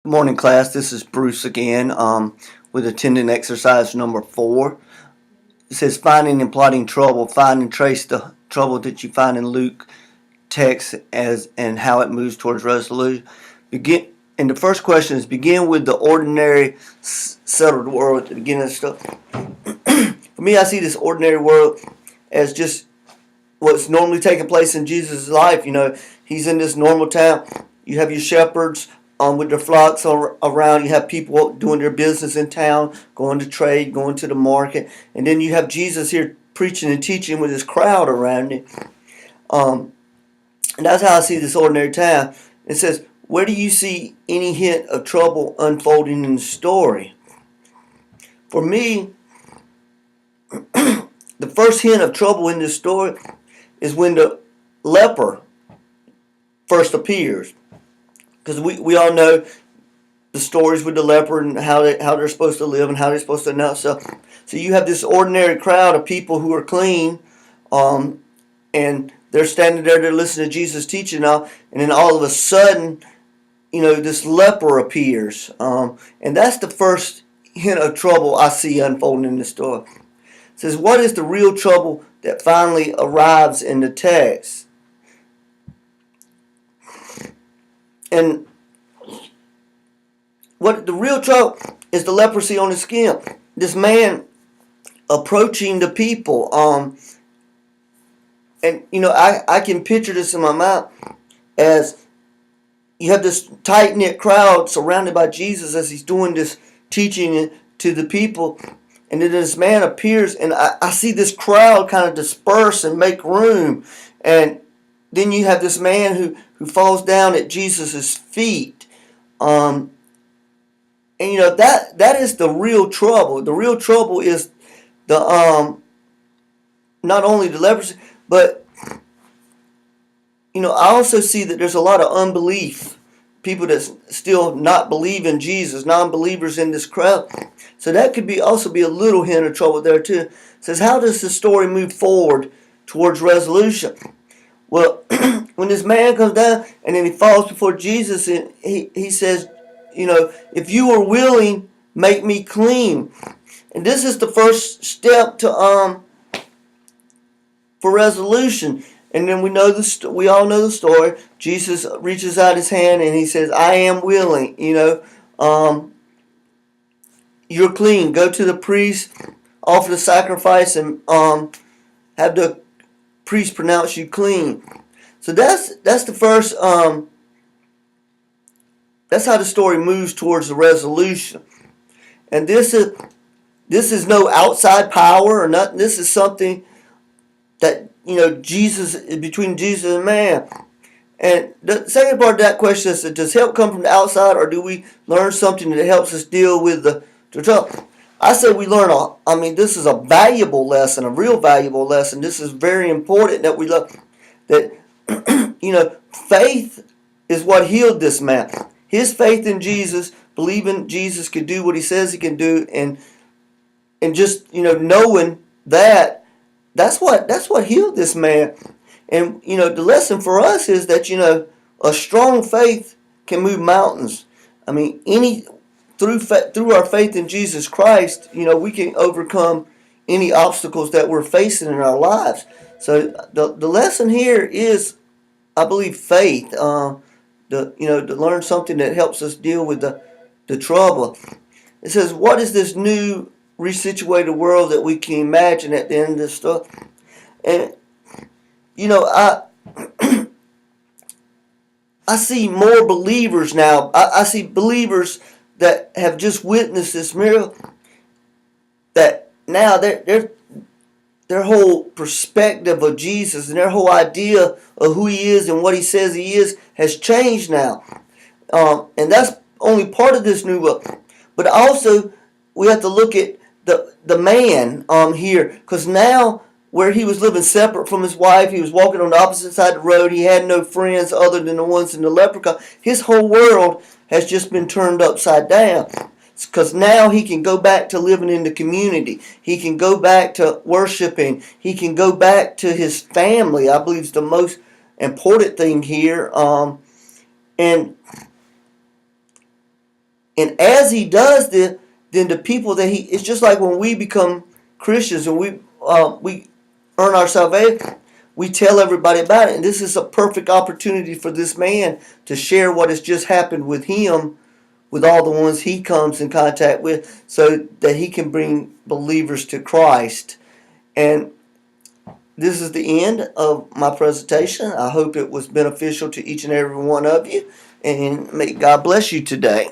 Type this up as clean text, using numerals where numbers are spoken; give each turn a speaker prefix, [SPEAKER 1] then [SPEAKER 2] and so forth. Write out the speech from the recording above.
[SPEAKER 1] Good morning, class. This is Bruce again with attending exercise number 4. It says finding and plotting trouble. Find and trace the trouble that you find in Luke text as and how it moves towards resolution. And the first question is begin with the ordinary settled world at the beginning of the stuff. For me, I see this ordinary world as just what's normally taking place in Jesus' life. He's in this normal town. You have your shepherds with their flocks around. You have people doing their business in town, going to trade, going to the market. And then you have Jesus here preaching and teaching with his crowd around him. And that's how I see this ordinary town. It says, where do you see any hint of trouble unfolding in the story? For me, the first hint of trouble in this story is when the leper first appears. Because we all know the stories with the leper and how they're supposed to live and how they're supposed to announce stuff. So you have this ordinary crowd of people who are clean, and they're standing there, they're listening to Jesus teaching now, and then all of a sudden, this leper appears. And that's the first hint of trouble I see unfolding in the story. It says, what is the real trouble that finally arrives in the text? And what the real trouble is the leprosy on his skin. This man approaching the people. And I can picture this in my mind as you have this tight-knit crowd surrounded by Jesus as he's doing this teaching to the people. And then this man appears, and I see this crowd kind of disperse and make room. And then you have this man who falls down at Jesus' feet. And that is the real trouble. The real trouble is the not only the leprosy, but I also see that there's a lot of unbelief. People that still not believe in Jesus, non-believers in this crowd. So that could also be a little hint of trouble there too. It says, how does the story move forward towards resolution? Well, when this man comes down and then he falls before Jesus, and he says, if you are willing, make me clean. And this is the first step to for resolution. And then we all know the story. Jesus reaches out his hand and he says, I am willing. You're clean. Go to the priest, offer the sacrifice, and have the priest pronounce you clean. So that's the first. That's how the story moves towards the resolution. And this is no outside power or nothing. This is something that Jesus, between Jesus and man. And the second part of that question is, does help come from the outside, or do we learn something that helps us deal with the trouble? I said we learn this is a valuable lesson, a real valuable lesson. This is very important that we look that faith is what healed this man. His faith in Jesus, believing Jesus could do what he says he can do, and just knowing that's what healed this man. And the lesson for us is that a strong faith can move mountains. Through our faith in Jesus Christ, we can overcome any obstacles that we're facing in our lives. So the lesson here is, I believe, faith. To learn something that helps us deal with the trouble. It says, what is this new resituated world that we can imagine at the end of this stuff? And I see more believers now. I see believers that have just witnessed this miracle, that now their whole perspective of Jesus and their whole idea of who he is and what he says he is has changed now. And that's only part of this new world. But also, we have to look at the man here, because now where he was living separate from his wife, he was walking on the opposite side of the road, he had no friends other than the ones in the leprechaun. His whole world has just been turned upside down. Because now he can go back to living in the community. He can go back to worshiping. He can go back to his family. I believe it's the most important thing here. And And as he does this, then the people that it's just like when we become Christians and we earn our salvation, we tell everybody about it. And this is a perfect opportunity for this man to share what has just happened with him, with all the ones he comes in contact with, so that he can bring believers to Christ. And this is the end of my presentation. I hope it was beneficial to each and every one of you. And may God bless you today.